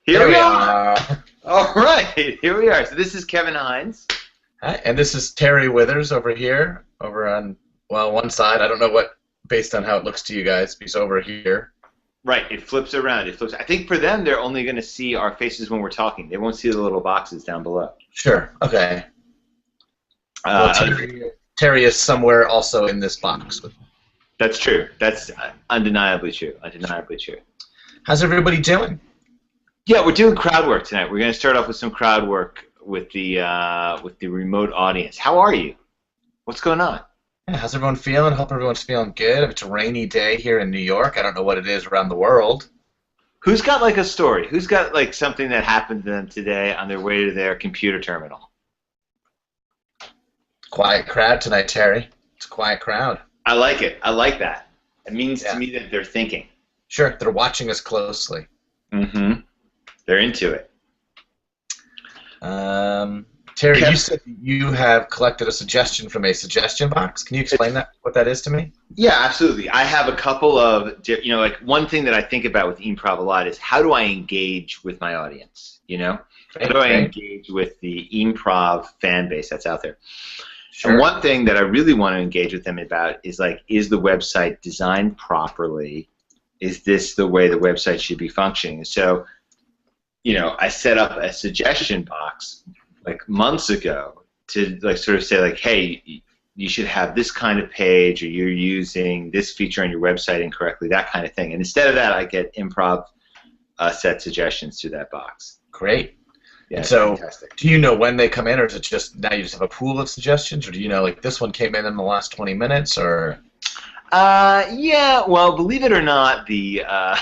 Here we are. All right, here we are. So this is Kevin Hines. Hi, and this is Terry Withers over here, over on, well, one side. I don't know what, based on how it looks to you guys, he's over here. Right, it flips around. It flips. I think for them, they're only going to see our faces when we're talking. They won't see the little boxes down below. Sure, okay. Well, Terry is somewhere also in this box. That's true. That's undeniably true. Undeniably true. How's everybody doing? Yeah, we're doing crowd work tonight. We're going to start off with some crowd work with the remote audience. How are you? What's going on? Yeah, how's everyone feeling? Hope everyone's feeling good. If it's a rainy day here in New York, I don't know what it is around the world. Who's got like a story? Who's got like something that happened to them today on their way to their computer terminal? Quiet crowd tonight, Terry. It's a quiet crowd. I like it. I like that. It means to me that they're thinking. Sure, they're watching us closely. Mm-hmm. They're into it. Terry, you said you have collected a suggestion from a suggestion box. Can you explain what that is to me? Yeah, absolutely. I have a couple of, like one thing that I think about with e-mprov a lot is how do I engage with my audience, How do I engage with the e-mprov fan base that's out there? Sure. And one thing that I really want to engage with them about is like, is the website designed properly? Is this the way the website should be functioning? So, I set up a suggestion box like months ago to like sort of say like, hey, you should have this kind of page, or you're using this feature on your website incorrectly, that kind of thing. And instead of that, I get improv set suggestions through that box. Great. Yeah, so fantastic. Do you know when they come in, or is it just now you just have a pool of suggestions, or do you know like this one came in the last 20 minutes, or? Yeah, well, believe it or not, I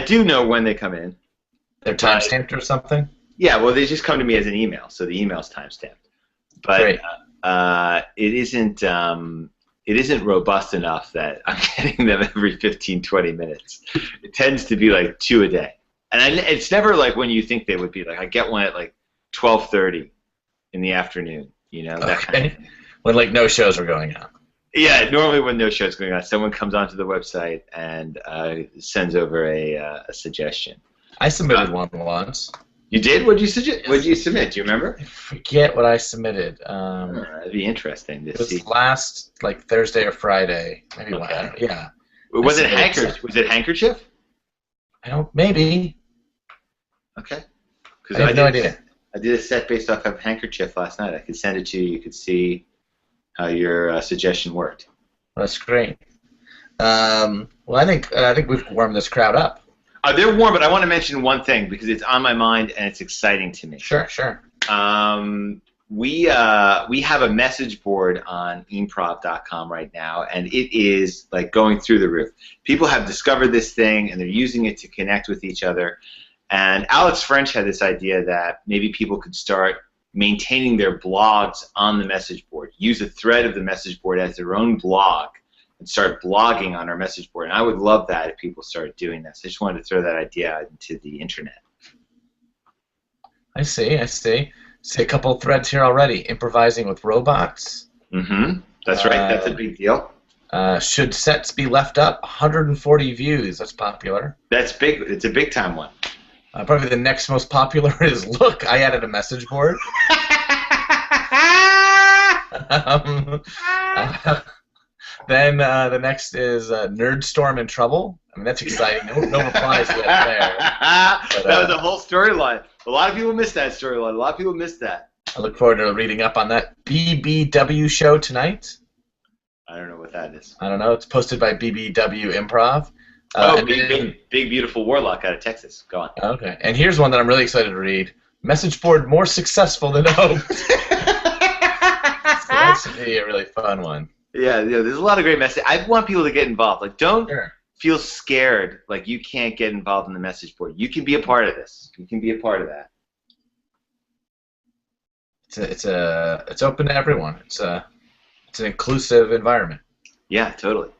do know when they come in. They're timestamped or something? Yeah, well, they just come to me as an email, so the email's timestamped. But it isn't robust enough that I'm getting them every 15, 20 minutes. It tends to be like 2 a day. And it's never like when you think they would be. Like I get one at like 12:30 in the afternoon, that kind of thing. When like no shows are going on. Yeah, normally when no show's going on, someone comes onto the website and sends over a suggestion. I submitted one once. You did? What did you suggest? What did you submit? Do you remember? I forget what I submitted. That'd be interesting to see. It was last like Thursday or Friday, maybe. Okay. Yeah. Was it handkerchief? Was it handkerchief? Maybe. Okay. I have no idea. I did a set based off of handkerchief last night. I could send it to you. You could see how your suggestion worked. That's great. Well, I think we've warmed this crowd up. They're warm, but I want to mention one thing because it's on my mind and it's exciting to me. Sure. We have a message board on e-mprov.com right now, and it is like going through the roof. People have discovered this thing and they're using it to connect with each other. And Alex French had this idea that maybe people could start maintaining their blogs on the message board, use a thread of the message board as their own blog, and start blogging on our message board. And I would love that if people started doing this. I just wanted to throw that idea out into the internet. I see. See a couple of threads here already. Improvising with robots. Mm-hmm. That's right. That's a big deal. Should sets be left up? 140 views. That's popular. That's big. It's a big time one. Probably the next most popular is, look, I added a message board. Then the next is Nerdstorm in Trouble. I mean, that's exciting. No replies yet there. But, that was a whole storyline. A lot of people missed that storyline. A lot of people missed that. I look forward to reading up on that. BBW show tonight. I don't know what that is. I don't know. It's posted by BBW Improv. Big beautiful warlock out of Texas. Go on. Okay. And here's one that I'm really excited to read. Message board more successful than hoped. So that should be a really fun one. Yeah, there's a lot of great messages. I want people to get involved. Like, don't feel scared like you can't get involved in the message board. You can be a part of this. You can be a part of that. It's open to everyone. It's an inclusive environment. Yeah, totally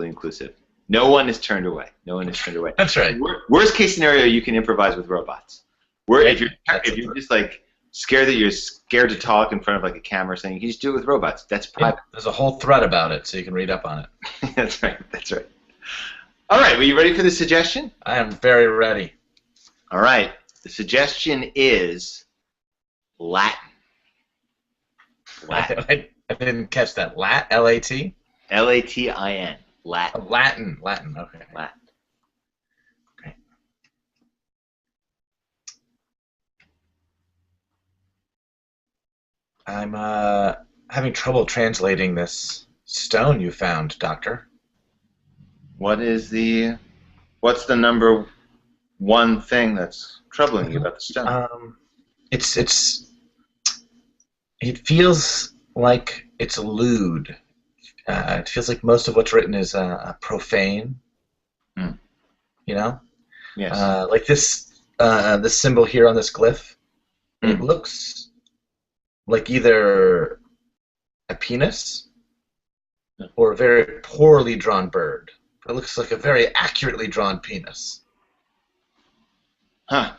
inclusive. No one is turned away. That's right. Worst case scenario, you can improvise with robots. If you're just like scared that you're scared to talk in front of like a camera or something, you can just do it with robots. That's private. Yeah, there's a whole thread about it, so you can read up on it. That's right. All right, were you ready for the suggestion? I am very ready. All right. The suggestion is Latin. Latin. I didn't catch that. L-A-T? Latin. Latin. Oh, Latin. Okay. Latin. Okay. I'm having trouble translating this stone you found, Doctor. What's the number one thing that's troubling you about the stone? It feels like it's lewd. It feels like most of what's written is profane. Mm. You know? Yes. Like this symbol here on this glyph. It looks like either a penis or a very poorly drawn bird. It looks like a very accurately drawn penis. Huh.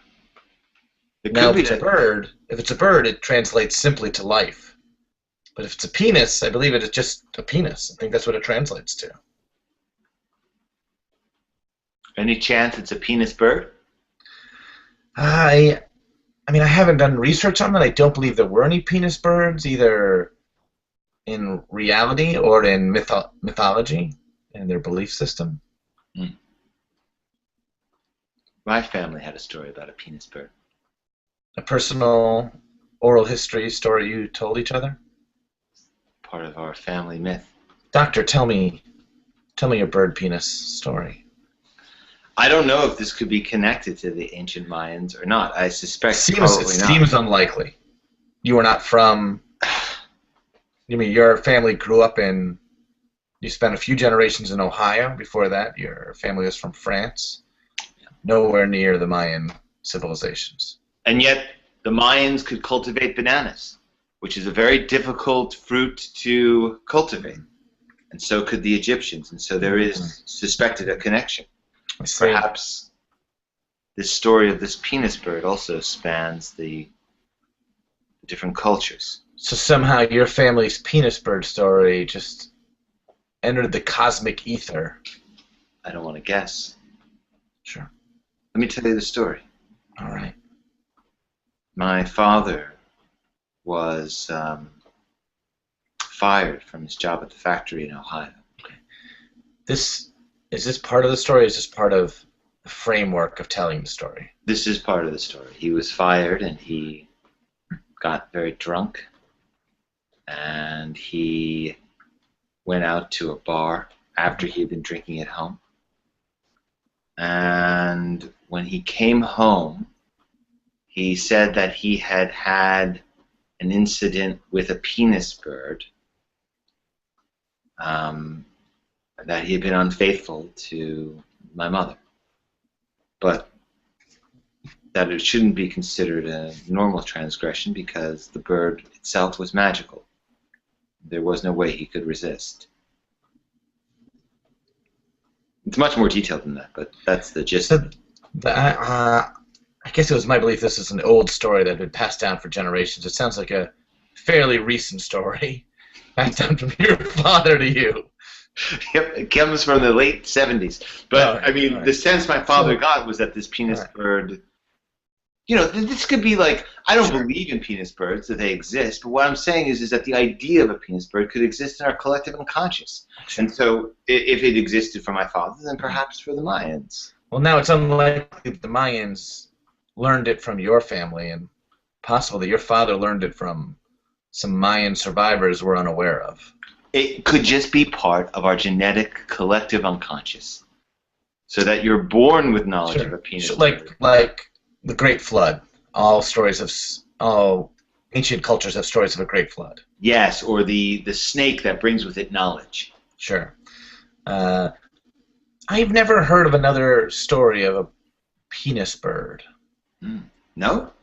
Now, if it's a bird, it translates simply to life. But if it's a penis, I believe it is just a penis. I think that's what it translates to. Any chance it's a penis bird? I mean, I haven't done research on that. I don't believe there were any penis birds, either in reality or in mythology, in their belief system. Mm. My family had a story about a penis bird. A personal oral history story you told each other? Part of our family myth. Doctor, tell me your bird penis story. I don't know if this could be connected to the ancient Mayans or not. I suspect probably not. Seems unlikely. You are not from... You mean your family grew up in... You spent a few generations in Ohio. Before that, your family was from France. Nowhere near the Mayan civilizations. And yet, the Mayans could cultivate bananas, which is a very difficult fruit to cultivate. And so could the Egyptians. And so there is suspected a connection. Perhaps this story of this penis bird also spans the different cultures. So somehow your family's penis bird story just entered the cosmic ether. I don't want to guess. Sure. Let me tell you the story. All right. My father was fired from his job at the factory in Ohio. Okay. Is this part of the story, or is this part of the framework of telling the story? This is part of the story. He was fired and he got very drunk and he went out to a bar after he had been drinking at home. And when he came home, he said that he had had an incident with a penis bird, that he had been unfaithful to my mother, but that it shouldn't be considered a normal transgression because the bird itself was magical. There was no way he could resist. It's much more detailed than that, but that's the gist of it. I guess it was my belief this is an old story that had been passed down for generations. It sounds like a fairly recent story, passed down from your father to you. Yep, it comes from the late 70s. But, I mean, the sense my father got was that this penis bird, you know, this could be like, I don't believe in penis birds, that they exist, but what I'm saying is that the idea of a penis bird could exist in our collective unconscious. And so if it existed for my father, then perhaps for the Mayans. Well, now it's unlikely that the Mayans learned it from your family, and possible that your father learned it from some Mayan survivors we're unaware of. It could just be part of our genetic collective unconscious, so that you're born with knowledge of a penis bird. Like the Great Flood. All ancient cultures have stories of a Great Flood. Yes, or the snake that brings with it knowledge. Sure. I've never heard of another story of a penis bird. No?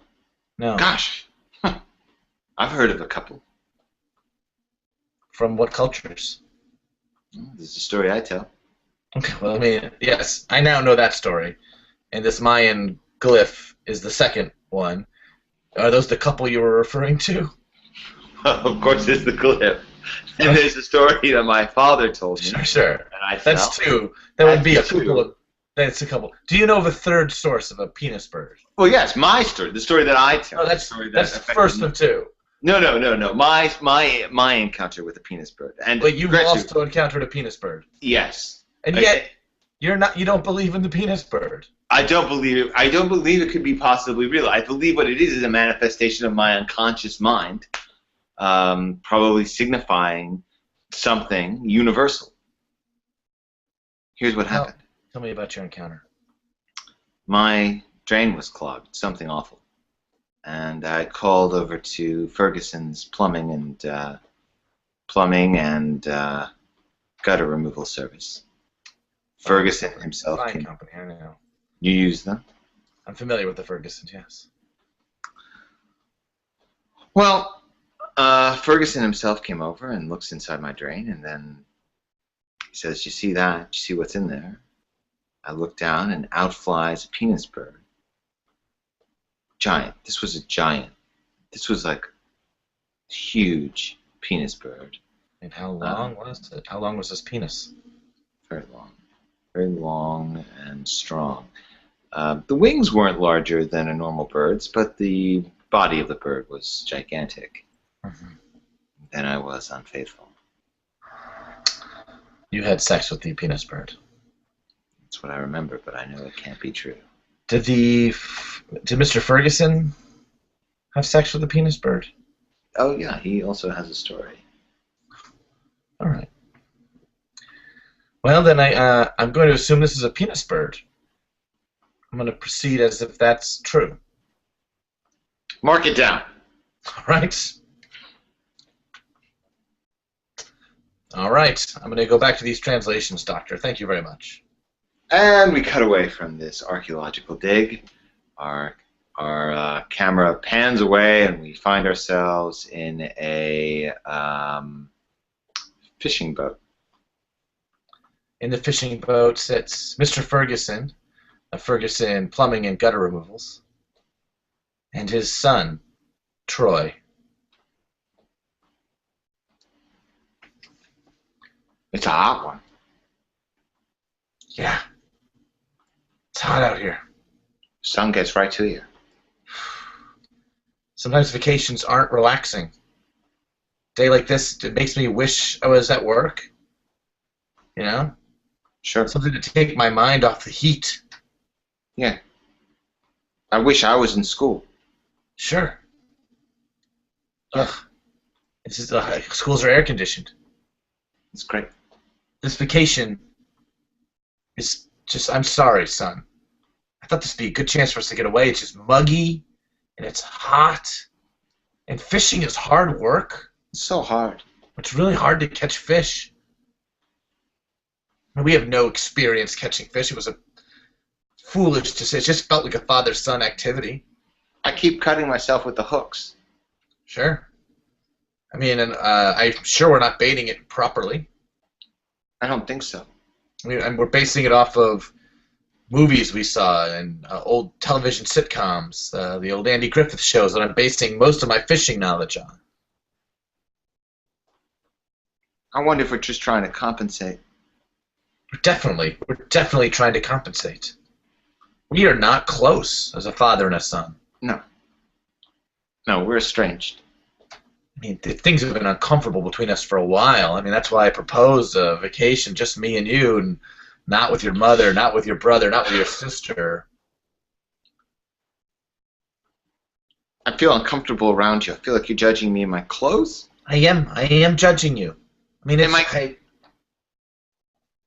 No. Gosh. I've heard of a couple. From what cultures? This is a story I tell. Okay, well, I mean, yes, I now know that story. And this Mayan glyph is the second one. Are those the couple you were referring to? Well, of course, it's the glyph. And there's a story that my father told me. Sure. And I That's two. That would be a couple of... That's a couple. Do you know of a third source of a penis bird? Well, yes, my story, the story that I tell. No, that's the first of two. No, no, no, no. My encounter with a penis bird. And but you've also encountered a penis bird. Yes. And yet you don't believe in the penis bird. I don't believe it. I don't believe it could be possibly real. I believe what it is a manifestation of my unconscious mind, probably signifying something universal. Here's what happened. Tell me about your encounter. My drain was clogged, something awful. And I called over to Ferguson's plumbing and gutter removal service. Ferguson himself Fine company, I know. You use them? I'm familiar with the Fergusons, yes. Well, Ferguson himself came over and looks inside my drain, and then he says, "You see that? You see what's in there?" I look down, and out flies a penis bird. Giant. This was a giant. This was like a huge penis bird. And how long was it? How long was this penis? Very long. Very long and strong. The wings weren't larger than a normal bird's, but the body of the bird was gigantic. Mm-hmm. Then I was unfaithful. You had sex with the penis bird. That's what I remember, but I know it can't be true. Did Mr. Ferguson have sex with the penis bird? Oh, yeah, he also has a story. All right. Well, then I'm going to assume this is a penis bird. I'm going to proceed as if that's true. Mark it down. All right. All right. I'm going to go back to these translations, Doctor. Thank you very much. And we cut away from this archaeological dig. Our camera pans away, and we find ourselves in a fishing boat. In the fishing boat sits Mr. Ferguson, of Ferguson Plumbing and Gutter Removals, and his son, Troy. It's a hot one. Yeah. It's hot out here. Sun gets right to you. Sometimes vacations aren't relaxing. Day like this, it makes me wish I was at work. You know? Sure. Something to take my mind off the heat. Yeah. I wish I was in school. Sure. Ugh. Schools are air conditioned. It's great. This vacation is just, I'm sorry, son. I thought this would be a good chance for us to get away. It's just muggy, and it's hot, and fishing is hard work. It's so hard. It's really hard to catch fish. We have no experience catching fish. It was foolish to say. It just felt like a father-son activity. I keep cutting myself with the hooks. Sure. I mean, and I'm sure we're not baiting it properly. I don't think so. I mean, and we're basing it off of movies we saw and old television sitcoms, the old Andy Griffith shows that I'm basing most of my fishing knowledge on. I wonder if we're just trying to compensate. We're definitely trying to compensate. We are not close as a father and a son. No. No, we're estranged. I mean, things have been uncomfortable between us for a while. I mean, that's why I proposed a vacation, just me and you, and not with your mother, not with your brother, not with your sister. I feel uncomfortable around you. I feel like you're judging me in my clothes. I am judging you. I mean,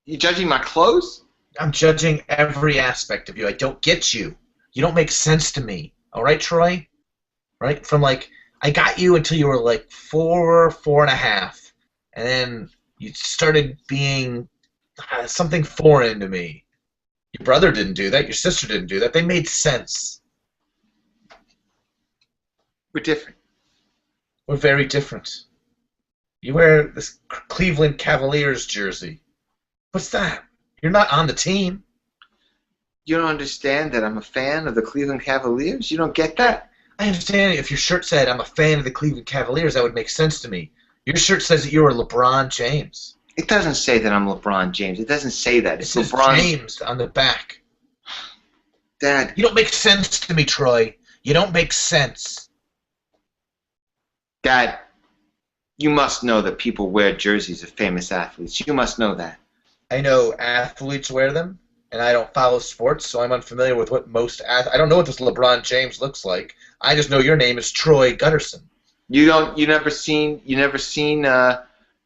You judging my clothes? I'm judging every aspect of you. I don't get you. You don't make sense to me. All right, Troy? Right? From I got you until you were like 4.5, and then you started being something foreign to me. Your brother didn't do that. Your sister didn't do that. They made sense. We're different. We're very different. You wear this Cleveland Cavaliers jersey. What's that? You're not on the team. You don't understand that I'm a fan of the Cleveland Cavaliers? You don't get that? I understand if your shirt said I'm a fan of the Cleveland Cavaliers, that would make sense to me. Your shirt says that you are LeBron James. It doesn't say that I'm LeBron James. It doesn't say that. It It's says LeBron. James on the back. Dad, You don't make sense to me, Troy. You don't make sense. Dad, you must know that people wear jerseys of famous athletes. You must know that. I know athletes wear them, and I don't follow sports, so I'm unfamiliar with what most I don't know what this LeBron James looks like. I just know your name is Troy Gutterson. You never seen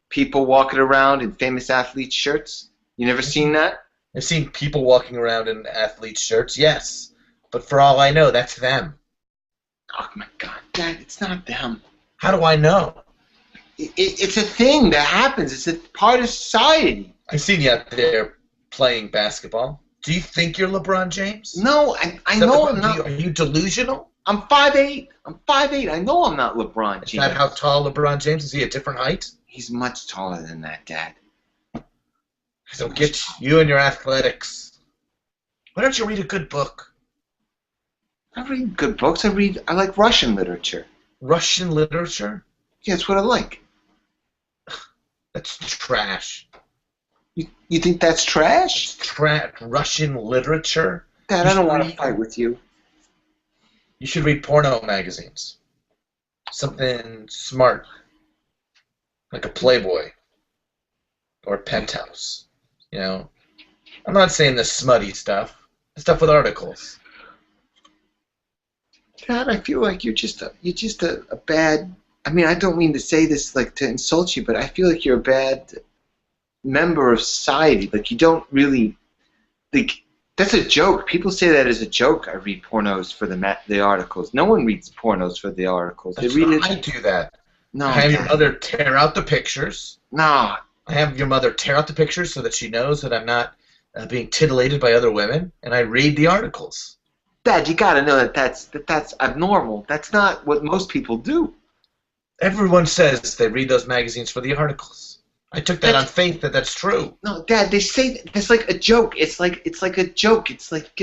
people walking around in famous athletes' shirts? You never seen that? I've seen people walking around in athletes' shirts, yes, but for all I know, that's them. Oh my God, Dad, it's not them. How do I know? It's a thing that happens. It's a part of society. I've seen you out there playing basketball. Do you think you're LeBron James? No, I know I'm not. Are you delusional? I'm 5'8". I'm 5'8". I know I'm not LeBron James. Is that how tall LeBron James is? Is he a different height? He's much taller than that, Dad. So get you and your athletics. Why don't you read a good book? I read good books. I like Russian literature. Russian literature? Yeah, that's what I like. That's trash. You think that's trash? Russian literature? Dad, I don't want to fight with you. You should read porno magazines. Something smart. Like a Playboy. Or Penthouse. You know? I'm not saying the smutty stuff. The stuff with articles. Dad, I feel like you're just a bad. I mean, I don't mean to say this like to insult you, but I feel like you're a bad member of society. Like you don't really, like that's a joke. People say that as a joke. I read pornos for the articles. No one reads pornos for the articles. They read it. I do that. No, I have Dad. your mother tear out the pictures. No. I have your mother tear out the pictures so that she knows that I'm not being titillated by other women, and I read the articles. Dad, you gotta know that's abnormal. That's not what most people do. Everyone says they read those magazines for the articles. I took that on faith that that's true. No, Dad, they say it's like a joke. It's like a joke. It's like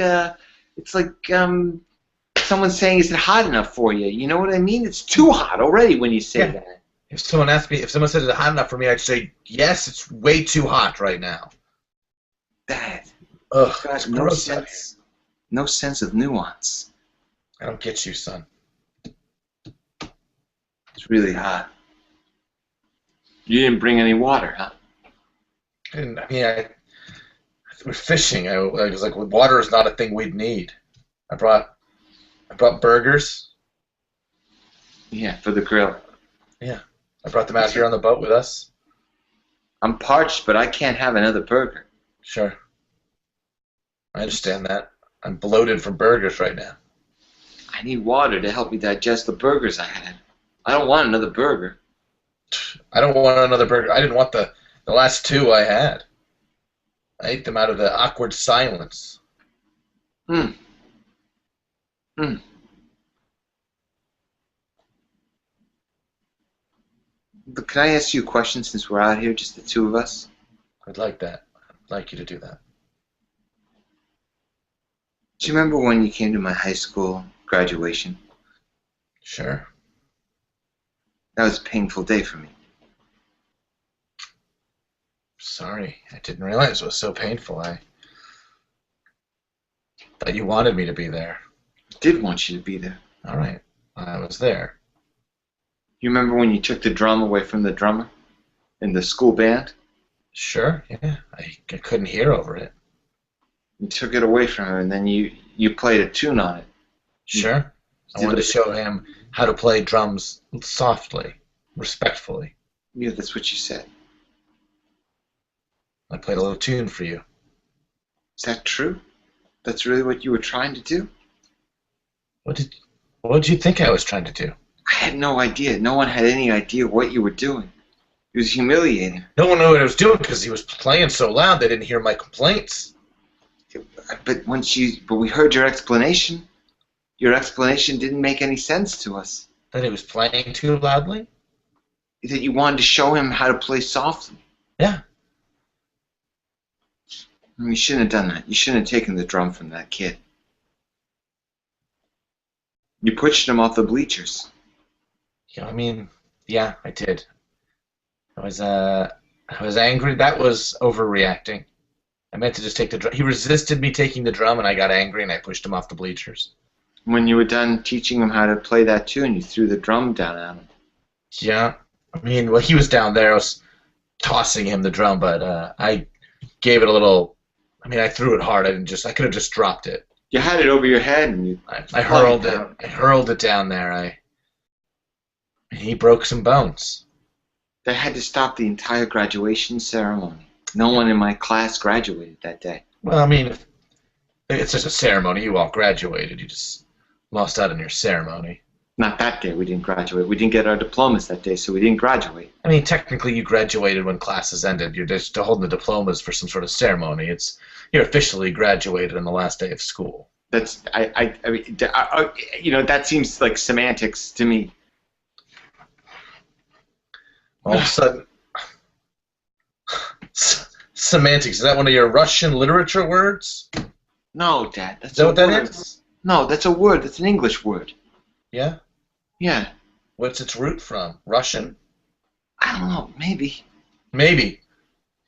someone saying, "Is it hot enough for you?" You know what I mean? It's too hot already when you say that. If someone said, "Is it hot enough for me?" I'd say, "Yes, it's way too hot right now." Dad, Ugh, gosh, no sense. No sense of nuance. I don't get you, son. It's really hot. You didn't bring any water, huh? We're fishing. I was like, well, water is not a thing we'd need. I brought burgers. Yeah, for the grill. Yeah, I brought them out here on the boat with us. I'm parched, but I can't have another burger. Sure. I understand that. I'm bloated from burgers right now. I need water to help me digest the burgers I had. I don't want another burger. I don't want another burger. I didn't want the last two I had. I ate them out of the awkward silence. Hmm. But can I ask you a question since we're out here, just the two of us? I'd like that. I'd like you to do that. Do you remember when you came to my high school graduation? Sure. That was a painful day for me. Sorry, I didn't realize it was so painful. I thought you wanted me to be there. I did want you to be there. All right, I was there. You remember when you took the drum away from the drummer in the school band? Sure, yeah. I couldn't hear over it. You took it away from him, and then you played a tune on it. Sure. I wanted to show him how to play drums softly, respectfully. Yeah, that's what you said. I played a little tune for you. Is that true? That's really what you were trying to do? What did you think I was trying to do? I had no idea. No one had any idea what you were doing. It was humiliating. No one knew what I was doing because he was playing so loud they didn't hear my complaints. But we heard your explanation. Your explanation didn't make any sense to us. That he was playing too loudly? That you wanted to show him how to play softly. Yeah. You shouldn't have done that. You shouldn't have taken the drum from that kid. You pushed him off the bleachers. Yeah, I mean, yeah, I did. I was I was angry. That was overreacting. I meant to just take the drum. He resisted me taking the drum, and I got angry, and I pushed him off the bleachers. When you were done teaching him how to play that tune, you threw the drum down at him. Yeah. I mean, well, he was down there. I was tossing him the drum, but I gave it a little. I mean, I threw it hard. I could have just dropped it. You had it over your head, and you. I hurled it. I hurled it down there. He broke some bones. They had to stop the entire graduation ceremony. No one in my class graduated that day. Well, I mean, it's just a ceremony. You all graduated. You just lost out on your ceremony. Not that day. We didn't graduate. We didn't get our diplomas that day, so we didn't graduate. I mean, technically, you graduated when classes ended. You're just holding the diplomas for some sort of ceremony. You're officially graduated on the last day of school. That's I mean, that seems like semantics to me. All of a sudden, semantics. Is that one of your Russian literature words? No, Dad. That's Is that what that word. is? No, that's a word. That's an English word. Yeah? Yeah. What's its root from? Russian? I don't know. Maybe. Maybe.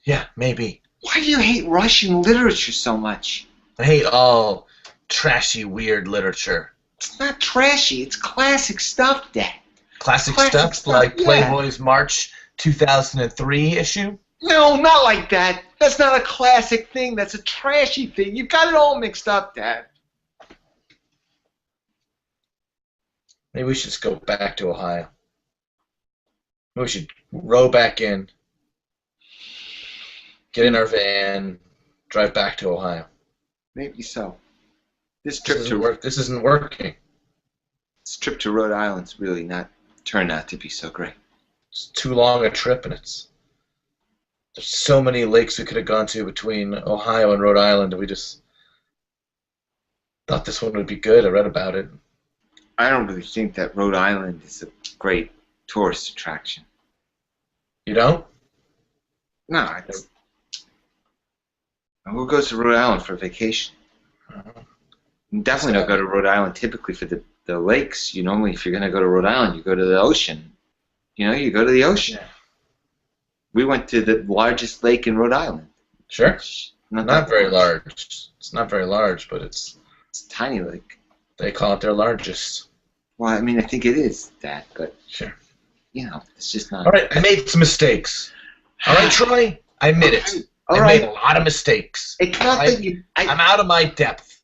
Yeah, maybe. Why do you hate Russian literature so much? I hate all trashy, weird literature. It's not trashy. It's classic stuff, Dad. Classic stuff like Playboy's March 2003 issue? No, not like that. That's not a classic thing. That's a trashy thing. You've got it all mixed up, Dad. Maybe we should just go back to Ohio. Maybe we should row back in, get in our van, drive back to Ohio. Maybe so. This isn't working. This trip to Rhode Island's really not turned out to be so great. It's too long a trip, and there's so many lakes we could have gone to between Ohio and Rhode Island, and we just thought this one would be good. I read about it. I don't really think that Rhode Island is a great tourist attraction. You don't? No, who goes to Rhode Island for vacation? You definitely don't go to Rhode Island typically for the lakes. You normally, if you're going to go to Rhode Island, you go to the ocean. You go to the ocean. Yeah. We went to the largest lake in Rhode Island. Sure. Not very large. It's not very large, but it's a tiny lake. They call it their largest. Well, I mean, I think it is that, but sure. It's just not. All right, I made some mistakes. All right, Troy, I admit it. I made a lot of mistakes. It's not that I'm out of my depth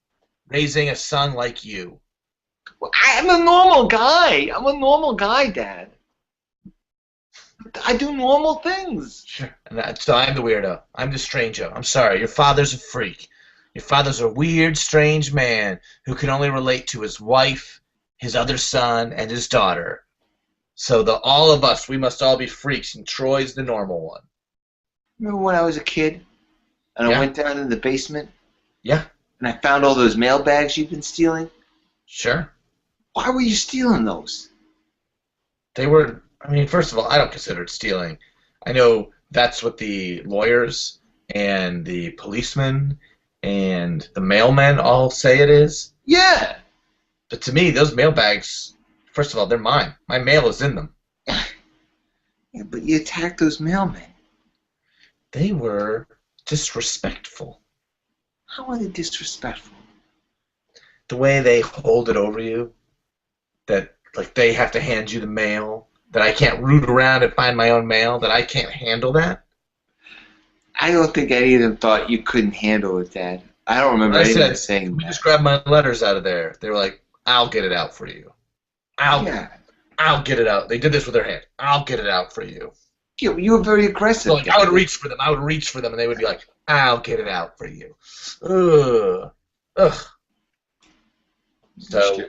raising a son like you. Well, I'm a normal guy. I'm a normal guy, Dad. I do normal things. Sure. So I'm the weirdo. I'm the stranger. I'm sorry. Your father's a freak. Your father's a weird, strange man who can only relate to his wife, his other son, and his daughter. So all of us, we must all be freaks, and Troy's the normal one. Remember when I was a kid, and I went down in the basement? Yeah. And I found all those mail bags you've been stealing? Sure. Why were you stealing those? They were, I mean, first of all, I don't consider it stealing. I know that's what the lawyers and the policemen and the mailmen all say it is. Yeah. But to me, those mail bags, first of all, they're mine. My mail is in them. Yeah, but you attacked those mailmen. They were disrespectful. How are they disrespectful? The way they hold it over you, that like they have to hand you the mail, that I can't root around and find my own mail, that I can't handle that. I don't think any of them thought you couldn't handle it, Dad. I don't remember anyone saying that. We just grabbed my letters out of there. They were like, I'll get it out for you. I'll get it out. They did this with their hand. I'll get it out for you. Yeah, you were very aggressive. So, like, I would reach for them. And they would be like, I'll get it out for you. Ugh. So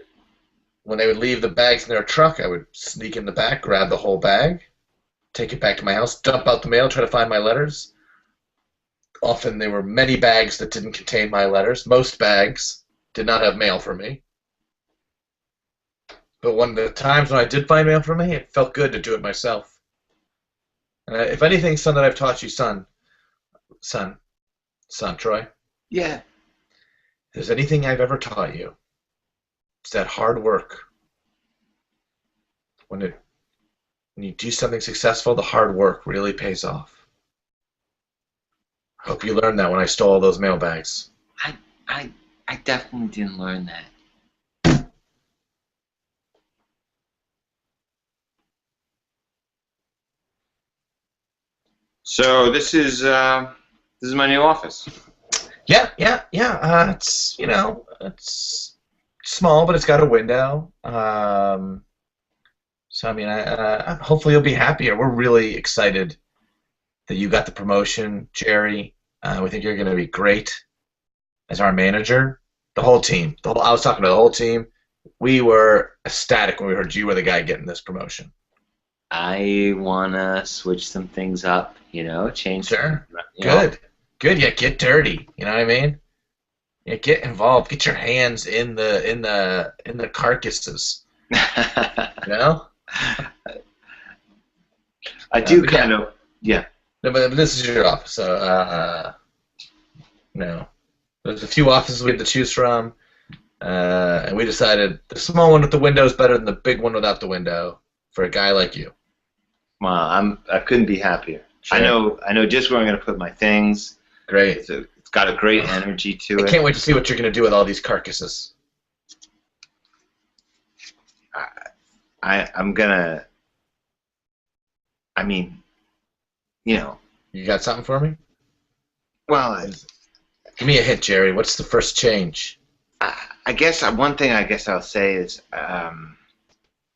when they would leave the bags in their truck, I would sneak in the back, grab the whole bag, take it back to my house, dump out the mail, try to find my letters. Often there were many bags that didn't contain my letters. Most bags did not have mail for me. But one of the times when I did find mail for me, it felt good to do it myself. And if anything, son, that I've taught you, son, Troy. Yeah. If there's anything I've ever taught you, it's that hard work. When you do something successful, the hard work really pays off. Hope you learned that when I stole all those mailbags. I I definitely didn't learn that. So this is my new office. Yeah. It's it's small, but it's got a window. So I mean, hopefully you'll be happier. We're really excited that you got the promotion, Jerry. We think you're going to be great as our manager. The whole team. I was talking to the whole team. We were ecstatic when we heard you were the guy getting this promotion. I wanna switch some things up, change. Sure. Good. Yeah, get dirty. You know what I mean? Yeah, get involved. Get your hands in the carcasses. You know? I do kind of. Yeah. No, but this is your office, so no. There's a few offices we had to choose from, and we decided the small one with the window is better than the big one without the window for a guy like you. Well, I couldn't be happier. Sure. I know just where I'm going to put my things. Great. It's got a great energy to it. I can't wait to see what you're going to do with all these carcasses. I'm gonna. I mean, You got something for me? Well, give me a hint, Jerry. What's the first change? I guess one thing I'll say is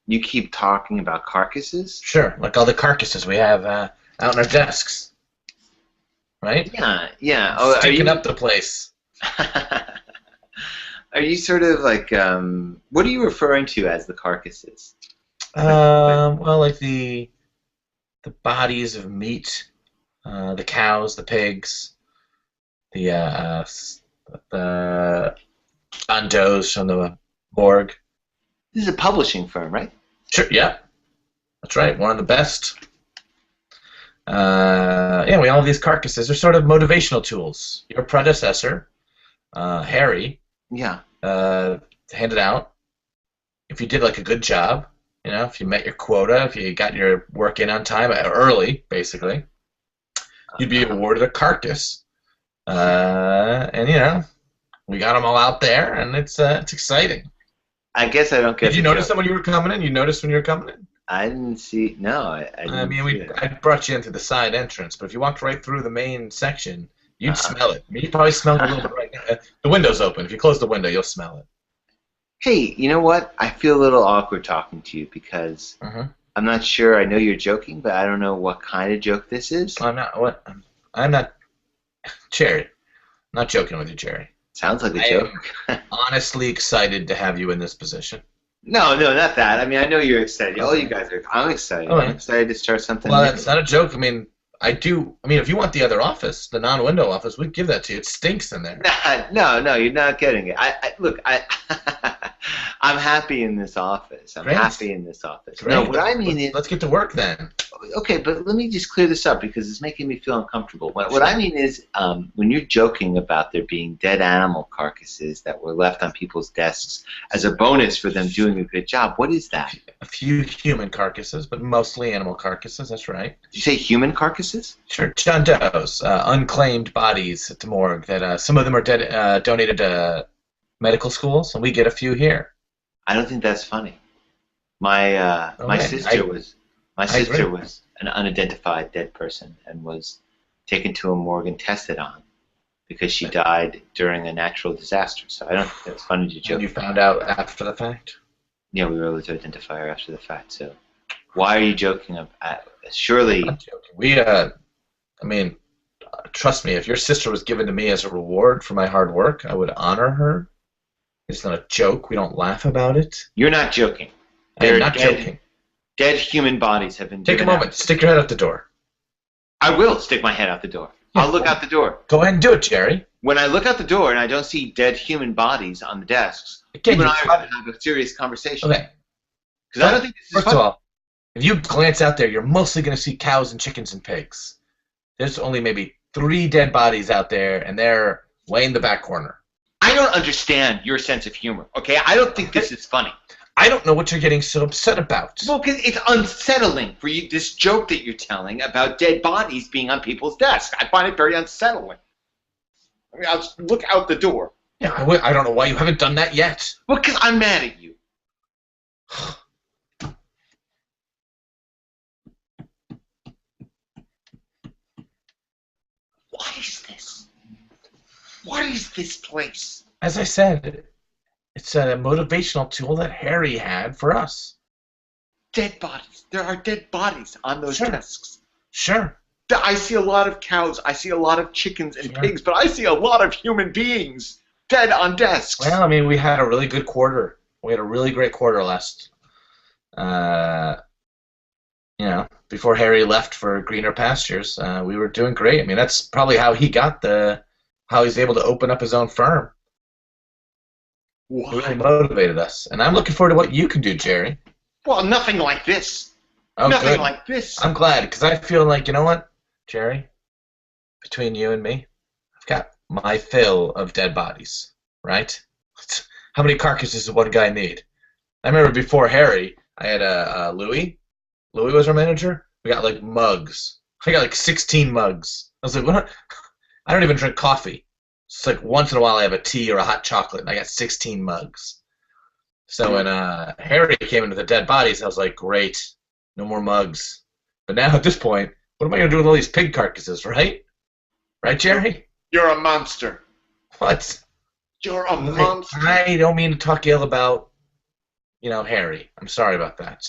you keep talking about carcasses. Sure, like all the carcasses we have out on our desks, right? Yeah. Oh, stinking up the place. Are you sort of like what are you referring to as the carcasses? Well, like the bodies of meat, the cows, the pigs, the John Does from the morgue. This is a publishing firm, right? Sure. Yeah, that's right. One of the best. We all have these carcasses. They're sort of motivational tools. Your predecessor, Harry. Yeah. Handed out. If you did like a good job, if you met your quota, if you got your work in on time, early, basically, you'd be awarded a carcass. And we got them all out there, and it's exciting. I guess I don't get. Did you notice that when you were coming in? You noticed when you were coming in? I didn't see. No, I didn't. I brought you in through the side entrance, but if you walked right through the main section, you'd smell it. You probably smell it a little bit right now. The window's open. If you close the window, you'll smell it. Hey, you know what? I feel a little awkward talking to you because I'm not sure. I know you're joking, but I don't know what kind of joke this is. I'm not. Jerry. I'm not joking with you, Jerry. Sounds like a joke. Honestly excited to have you in this position. No, not that. I mean, I know you're excited. All you guys are. I'm excited. Okay. I'm excited to start something. Well, new. that's not a joke. I mean, if you want the other office, the non-window office, we'd give that to you. It stinks in there. No, you're not getting it. Look, I'm happy in this office. I'm happy in this office. Great. No, what I mean is... Let's get to work then. Okay, but let me just clear this up because it's making me feel uncomfortable. What I mean is when you're joking about there being dead animal carcasses that were left on people's desks as a bonus for them doing a good job, what is that? A few human carcasses, but mostly animal carcasses, that's right. Did you say human carcasses? Sure, John Doe's, unclaimed bodies at the morgue that some of them are donated to medical schools, and we get a few here. I don't think that's funny. My sister was an unidentified dead person and was taken to a morgue and tested on because she died during a natural disaster. So I don't think that's funny to joke. And you found out after the fact? Yeah, we were able to identify her after the fact. So why are you joking about? Surely. I'm not joking. Trust me, if your sister was given to me as a reward for my hard work, I would honor her. It's not a joke. We don't laugh about it. You're not joking. I'm not joking. Dead human bodies have been. Take a moment. Stick your head out the door. I will stick my head out the door. Yeah, I'll look out the door. Go ahead and do it, Jerry. When I look out the door and I don't see dead human bodies on the desks, again, you and I are going to have a serious conversation. Okay. Because I don't think this is First funny. of all, if you glance out there, you're mostly going to see cows and chickens and pigs. There's only maybe 3 dead bodies out there, and they're way in the back corner. I don't understand your sense of humor, okay? I don't think this is funny. I don't know what you're getting so upset about. Well, because it's unsettling for you, this joke that you're telling about dead bodies being on people's desks. I find it very unsettling. I mean, I'll just look out the door. Yeah, I don't know why you haven't done that yet. Well, because I'm mad at you. What is this? What is this place? As I said, it's a motivational tool that Harry had for us. Dead bodies. There are dead bodies on those desks. Sure. I see a lot of cows. I see a lot of chickens and pigs, but I see a lot of human beings dead on desks. Well, I mean, we had a really good quarter. We had a really great quarter last, before Harry left for greener pastures. We were doing great. I mean, that's probably how he got how he's able to open up his own firm. What? It really motivated us. And I'm looking forward to what you can do, Jerry. Well, nothing like this. Oh, nothing good. like this. I'm glad, because I feel like, you know what, Jerry? Between you and me, I've got my fill of dead bodies, right? How many carcasses does one guy need? I remember before Harry, I had Louis. Louis was our manager. We got like mugs. I got like 16 mugs. I was like, what? I don't even drink coffee. It's like once in a while I have a tea or a hot chocolate, and I got 16 mugs. So when Harry came into the dead bodies, I was like, great, no more mugs. But now at this point, what am I going to do with all these pig carcasses, right? Right, Jerry? You're a monster. What? You're a monster. I don't mean to talk ill about, Harry. I'm sorry about that.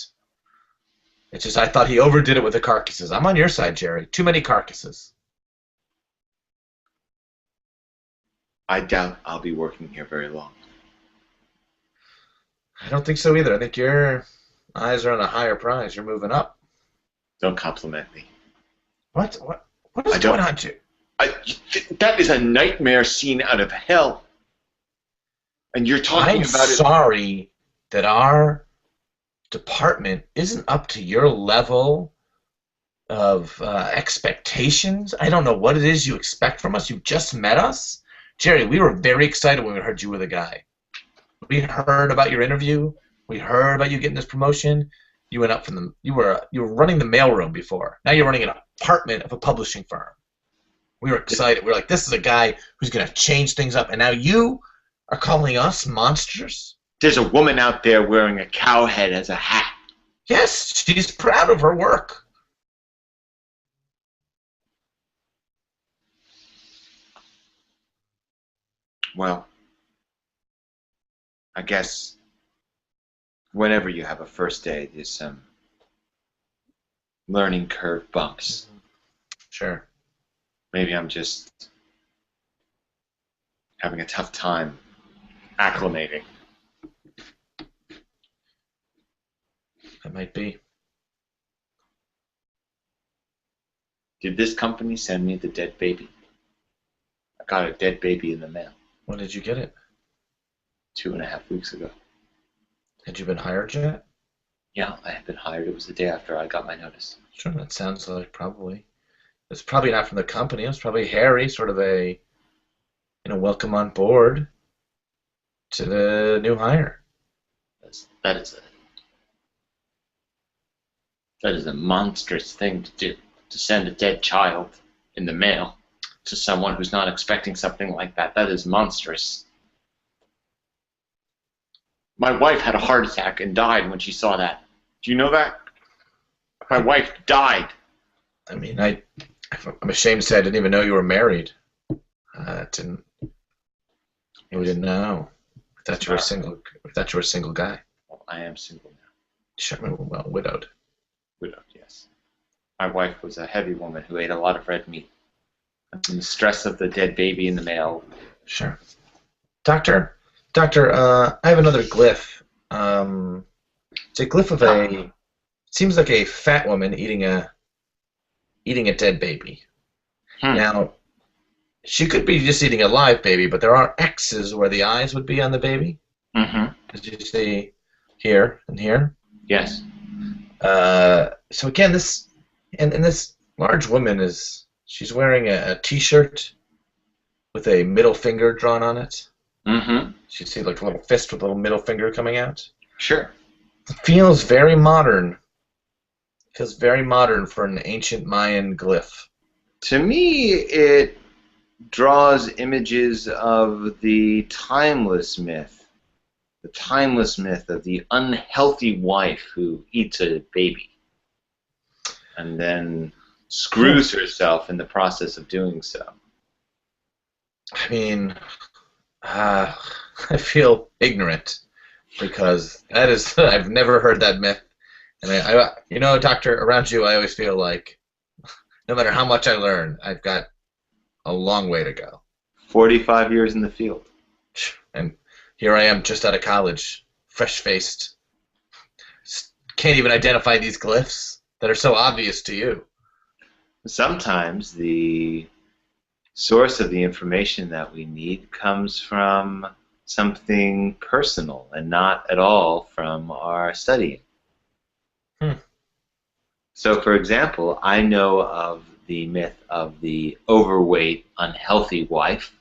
It's just I thought he overdid it with the carcasses. I'm on your side, Jerry. Too many carcasses. I doubt I'll be working here very long. I don't think so either. I think your eyes are on a higher prize. You're moving up. Don't compliment me. What is going on, Jerry? That is a nightmare scene out of hell. And you're talking about it. I'm sorry that our department isn't up to your level of expectations. I don't know what it is you expect from us. You've just met us. Jerry, we were very excited when we heard you were the guy. We heard about your interview. We heard about you getting this promotion. You went up from you were running the mailroom before. Now you're running an apartment of a publishing firm. We were excited. We were like, this is a guy who's going to change things up. And now you are calling us monsters? There's a woman out there wearing a cow head as a hat. Yes, she's proud of her work. Well, I guess whenever you have a first day, there's some learning curve bumps. Sure. Maybe I'm just having a tough time acclimating. That might be. Did this company send me the dead baby? I got a dead baby in the mail. When did you get it? 2.5 weeks ago. Had you been hired yet? Yeah, I had been hired. It was the day after I got my notice. Sure, that sounds like probably. It's probably not from the company. It was probably Harry, sort of a, welcome on board to the new hire. That is a monstrous thing to do, to send a dead child in the mail to someone who's not expecting something like that. That is monstrous. My wife had a heart attack and died when she saw that. Do you know that? My wife died. I mean, I'm ashamed to say I didn't even know you were married. We didn't know. I thought you were single. I thought you were a single guy. Well, I am single now. Sure, well, widowed. Widowed, yes. My wife was a heavy woman who ate a lot of red meat. And the stress of the dead baby in the mail. Sure. Doctor, I have another glyph. It's a glyph of it seems like a fat woman eating a dead baby. Now, she could be just eating a live baby, but there are X's where the eyes would be on the baby. Mm-hmm. As you see here and here. Yes. So again, this large woman she's wearing a T-shirt with a middle finger drawn on it. Mm-hmm. You see like a little fist with a little middle finger coming out. Sure. Feels very modern. Feels very modern for an ancient Mayan glyph. To me, it draws images of the timeless myth. The timeless myth of the unhealthy wife who eats a baby and then screws herself in the process of doing so. I mean, I feel ignorant because that is I've never heard that myth, and doctor, around you, I always feel like no matter how much I learn, I've got a long way to go. 45 years in the field. And here I am just out of college, fresh-faced. Can't even identify these glyphs that are so obvious to you. Sometimes the source of the information that we need comes from something personal and not at all from our studying. So, for example, I know of the myth of the overweight, unhealthy wife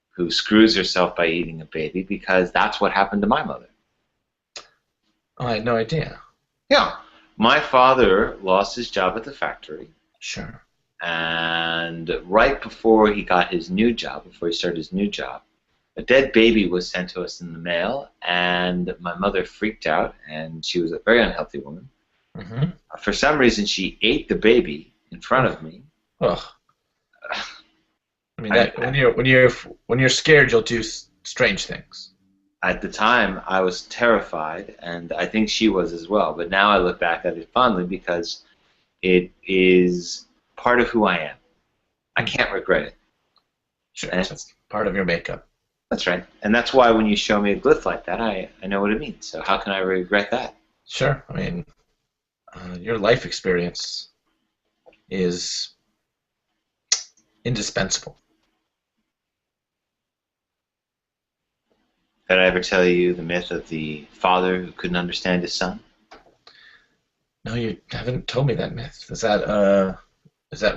who screws herself by eating a baby because that's what happened to my mother. Oh, I had no idea. Yeah. My father lost his job at the factory. Sure. And right before he got his new job, before he started his new job, a dead baby was sent to us in the mail, and my mother freaked out, and she was a very unhealthy woman. Mm-hmm. For some reason, she ate the baby in front of me. Ugh. I mean, when you're scared, you'll do strange things. At the time, I was terrified, and I think she was as well. But now I look back at it fondly because it is part of who I am. I can't regret it. Sure, that's part of your makeup. That's right. And that's why when you show me a glyph like that, I know what it means. So how can I regret that? Sure. I mean, your life experience is indispensable. Did I ever tell you the myth of the father who couldn't understand his son? No, you haven't told me that myth. Is that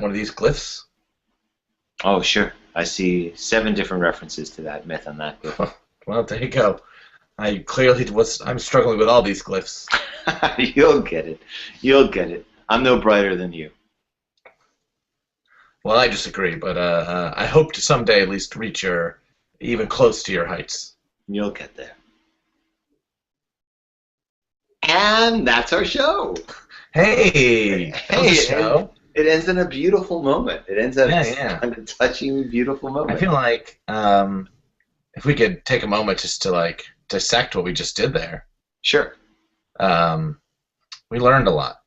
one of these glyphs? Oh, sure. I see 7 different references to that myth on that glyph. Well, there you go. I'm struggling with all these glyphs. You'll get it. You'll get it. I'm no brighter than you. Well, I disagree, but I hope to someday at least reach even close to your heights. You'll get there. And that's our show. Hey, show. It ends in a beautiful moment. It ends on a touching, beautiful moment. I feel like if we could take a moment just to dissect what we just did there. Sure. We learned a lot.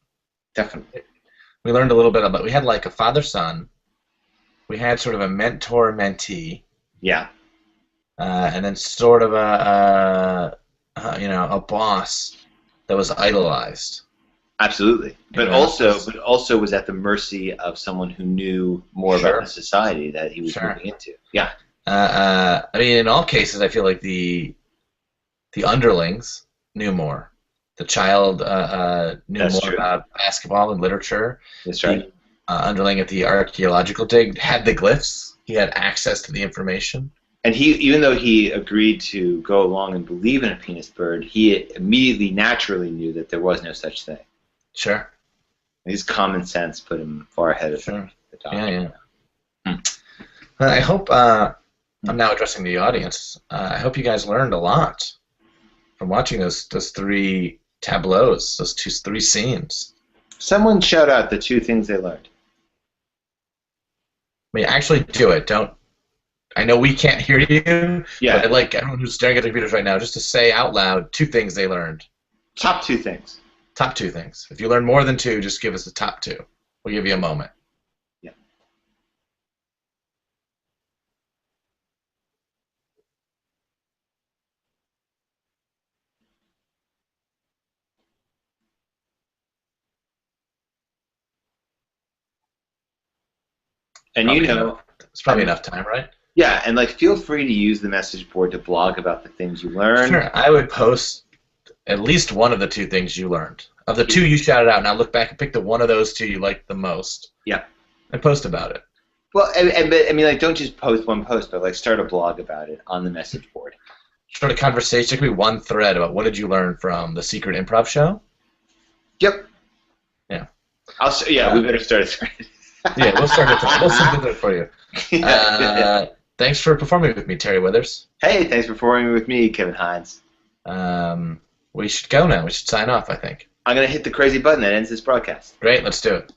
Definitely. We learned a little bit about. We had like a father-son. We had sort of a mentor-mentee. Yeah. And then sort of a boss that was idolized. Absolutely, but also was at the mercy of someone who knew more about the society that he was moving into. Yeah. I mean, in all cases, I feel like the underlings knew more. The child knew more about basketball and literature. That's right. The underling at the archaeological dig had the glyphs. He had access to the information. And even though he agreed to go along and believe in a penis bird, he immediately, naturally knew that there was no such thing. Sure. His common sense put him far ahead of the dog. Yeah. I hope, I'm now addressing the audience, I hope you guys learned a lot from watching those 3 tableaus, those 3 scenes. Someone shout out the 2 things they learned. I mean, actually do it. I know we can't hear you, but I'd like everyone who's staring at their computers right now just to say out loud 2 things they learned. Top 2 things. Top 2 things. If you learn more than 2, just give us the top 2. We'll give you a moment. Yeah. And it's probably enough time, right? Yeah, and feel free to use the message board to blog about the things you learned. Sure, I would post at least one of the 2 things you learned. Of the 2 you shouted out, now look back and pick the one of those 2 you liked the most. Yeah. And post about it. Well, I mean, don't just post one post, but start a blog about it on the message board. sort of conversation. It could be one thread about what did you learn from the Secret Improv Show. Yep. Yeah. We better start a thread. Yeah, we'll start it. We'll send it for you. Thanks for performing with me, Terry Withers. Hey, thanks for performing with me, Kevin Hines. We should go now. We should sign off, I think. I'm going to hit the crazy button that ends this broadcast. Great, let's do it.